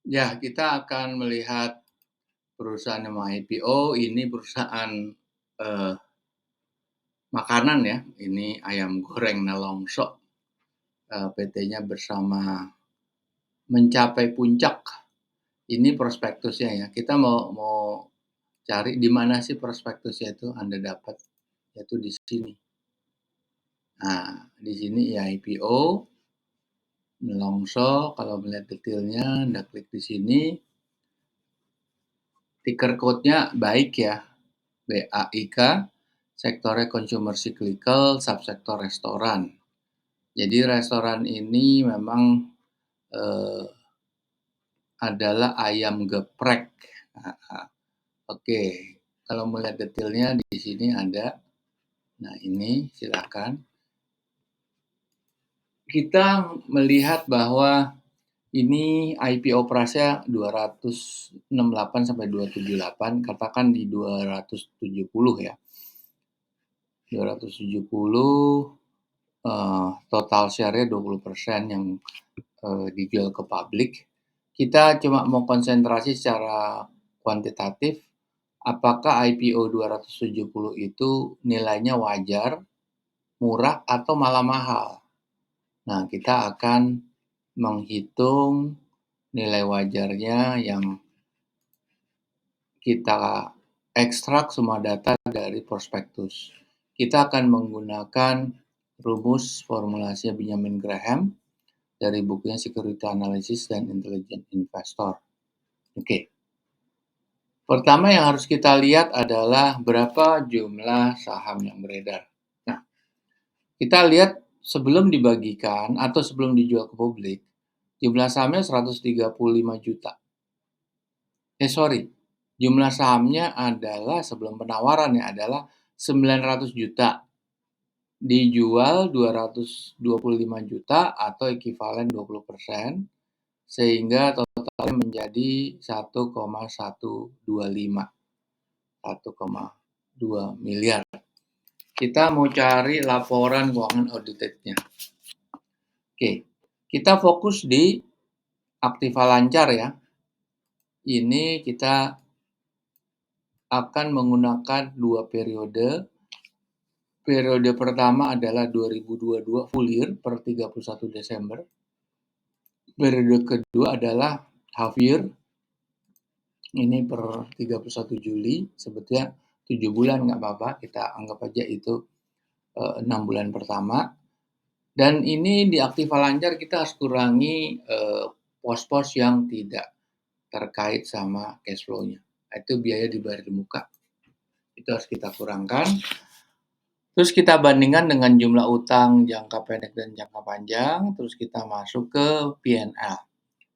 Ya, kita akan melihat perusahaan yang mau IPO, ini perusahaan, eee, makanan ya, ini ayam goreng Nelongso, PT-nya bersama Mencapai Puncak. Ini prospektusnya ya, kita mau mau cari di mana sih prospektusnya itu Anda dapat, yaitu di sini. Nah, di sini ya IPO, Nelongso, kalau melihat detailnya Anda klik di sini, ticker code-nya baik ya, BAIK, sektornya consumer cyclical, subsektor restoran. Jadi restoran ini memang eh, adalah ayam geprek. Nah, oke, kalau melihat detailnya di sini ada. Nah ini silakan. Kita melihat bahwa ini IP operasinya 268 sampai 278, katakan di 270 ya. 270 total share-nya 20% yang dijual ke publik. Kita cuma mau konsentrasi secara kuantitatif, apakah IPO 270 itu nilainya wajar, murah, atau malah mahal. Nah, kita akan menghitung nilai wajarnya yang kita ekstrak semua data dari prospektus. Kita akan menggunakan rumus formulasi Benjamin Graham dari bukunya Security Analysis dan Intelligent Investor. Oke. Pertama yang harus kita lihat adalah berapa jumlah saham yang beredar. Nah, kita lihat sebelum dibagikan atau sebelum dijual ke publik, jumlah sahamnya 135 juta. Jumlah sahamnya adalah sebelum penawaran ya adalah 900 juta. Dijual 225 juta atau ekivalen 20%, sehingga totalnya menjadi 1,125. 1,2 miliar. Kita mau cari laporan keuangan auditednya. Oke, kita fokus di Aktiva Lancar ya. Ini kita akan menggunakan 2 periode. Periode pertama adalah 2022 full year per 31 Desember. Periode kedua adalah half year. Ini per 31 Juli. Sebetulnya 7 bulan nggak apa-apa. Kita anggap aja itu 6 bulan pertama. Dan ini di Aktiva Lancar kita harus kurangi pos-pos yang tidak terkait sama cash flow-nya. Itu biaya dibayar di muka. Itu harus kita kurangkan. Terus kita bandingkan dengan jumlah utang jangka pendek dan jangka panjang. Terus kita masuk ke P&L.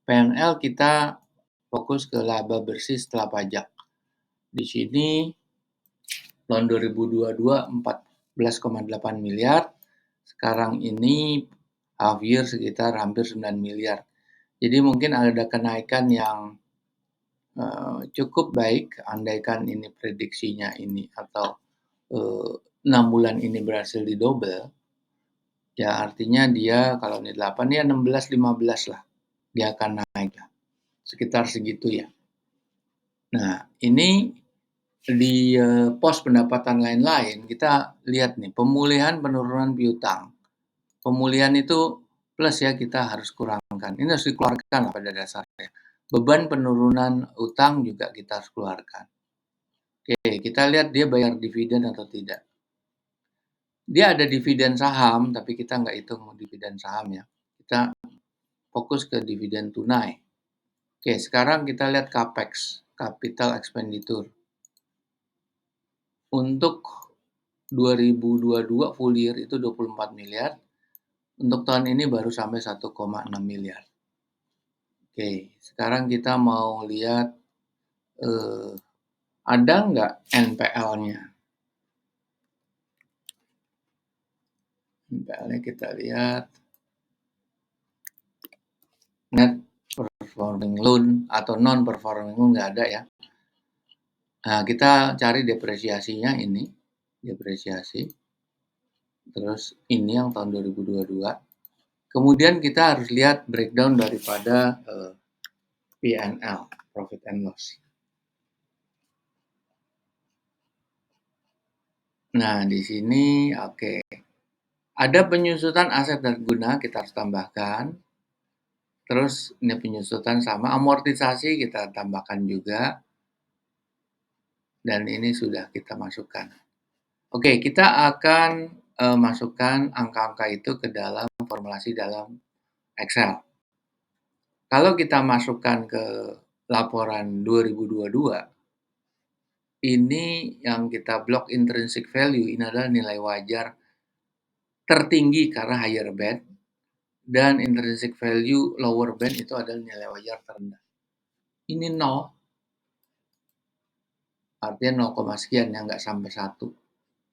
P&L kita fokus ke laba bersih setelah pajak. Di sini tahun 2022 14,8 miliar. Sekarang ini half year sekitar hampir 9 miliar. Jadi mungkin ada kenaikan yang cukup baik, andaikan ini prediksinya ini atau 6 bulan ini berhasil didouble, ya artinya dia kalau ini 8 ya 16-15 lah, dia akan naik lah, sekitar segitu ya. Nah ini di pos pendapatan lain-lain kita lihat nih pemulihan penurunan piutang. Pemulihan itu plus ya kita harus kurangkan. Ini harus dikeluarkan pada dasarnya. Beban penurunan utang juga kita harus keluarkan. Oke, kita lihat dia bayar dividen atau tidak. Dia ada dividen saham, tapi kita nggak hitung dividen saham ya. Kita fokus ke dividen tunai. Oke, sekarang kita lihat CAPEX, Capital Expenditure. Untuk 2022 full year itu 24 miliar. Untuk tahun ini baru sampai 1,6 miliar. Oke, sekarang kita mau lihat ada nggak NPL-nya. NPL-nya kita lihat. Net performing loan atau non performing loan nggak ada ya. Nah, kita cari depresiasinya ini, depresiasi. Terus ini yang tahun 2022. Kemudian kita harus lihat breakdown daripada P&L, profit and loss. Nah, di sini oke. Ada penyusutan aset dan guna kita harus tambahkan. Terus ini penyusutan sama amortisasi kita tambahkan juga. Dan ini sudah kita masukkan. Oke, kita akan masukkan angka-angka itu ke dalam formulasi dalam Excel. Kalau kita masukkan ke laporan 2022, ini yang kita blok intrinsic value, ini adalah nilai wajar tertinggi karena higher band, dan intrinsic value lower band itu adalah nilai wajar terendah. Ini 0, artinya 0, sekian ya, nggak sampai 1.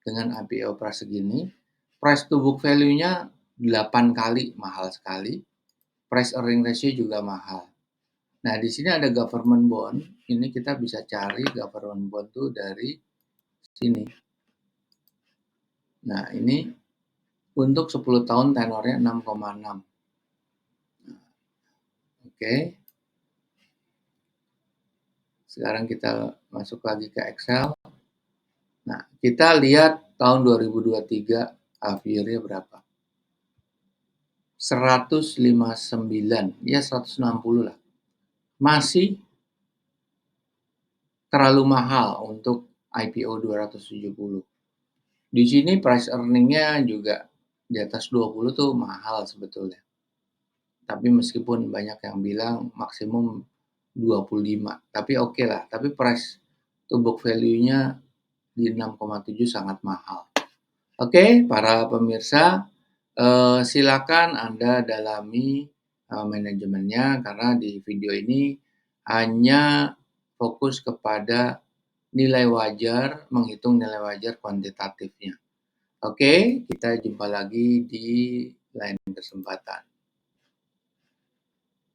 Dengan IPO price segini, price to book value-nya 8 kali, mahal sekali. Price earning ratio juga mahal. Nah, di sini ada government bond. Ini kita bisa cari government bond tuh dari sini. Nah, ini untuk 10 tahun tenornya 6,6. Oke. Sekarang kita masuk lagi ke Excel. Nah, kita lihat tahun 2023 half year-nya berapa. 159, ya 160 lah. Masih terlalu mahal untuk IPO 270. Di sini price earning-nya juga di atas 20 tuh mahal sebetulnya. Tapi meskipun banyak yang bilang maksimum 25, tapi oke lah. Tapi price to book value-nya di 6,7 sangat mahal. Oke, para pemirsa, silakan Anda dalami manajemennya, karena di video ini hanya fokus kepada nilai wajar, menghitung nilai wajar kuantitatifnya. Oke, kita jumpa lagi di lain kesempatan.